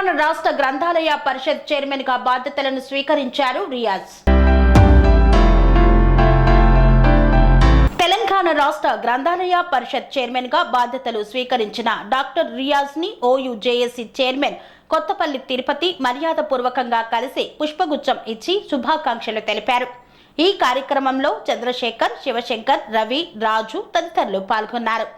తెలంగాణ రాష్ట్ర గ్రంథాలయ పరిషత్ చైర్మన్ గా బాధ్యతలను స్వీకరించారు రియాజ్. తెలంగాణ రాష్ట్ర గ్రంథాలయ పరిషత్ చైర్మన్ గా బాధ్యతలు స్వీకరించిన డాక్టర్ రియాజ్ ని OUJSC చైర్మన్ కొత్తపల్లి తిరుపతి మర్యాదపూర్వకంగా కలిసి పుష్పగుచ్చం ఇచ్చి శుభాకాంక్షలు తెలిపారు. ఈ కార్యక్రమంలో చంద్రశేఖర్, శివశంకర్, రవి, రాజు తదితరులు పాల్గొన్నారు.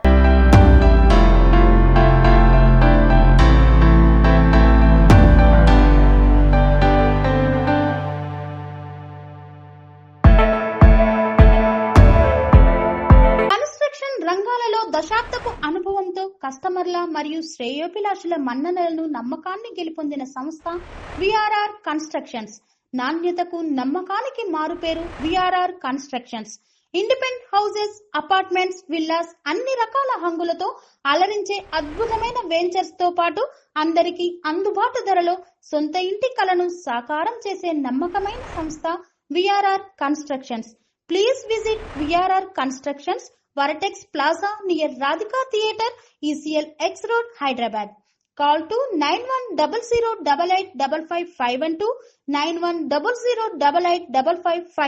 రంగాలలో దశాబ్దపు అనుభవంతో కస్టమర్ల మరియు శ్రేయోభిలాషుల మన్ననలను నమ్మకాన్ని గెలుపొందిన సంస్థ VRR కన్స్ట్రక్షన్స్. నాణ్యతకు నమ్మకానికి మారుపేరు VRR constructions. Independent houses, apartments, villas అన్ని రకాల హంగులతో అలరించే అద్భుతమైన వెంచర్స్ తో పాటు అందరికీ అందుబాటు ధరలో సొంత ఇంటి కలను సాకారం చేసే నమ్మకమైన సంస్థ VRR constructions. Please visit VRR constructions, Varatex Plaza near Radhika Theatre, ECL X Road, Hyderabad. Call to 9100885551 9100885559.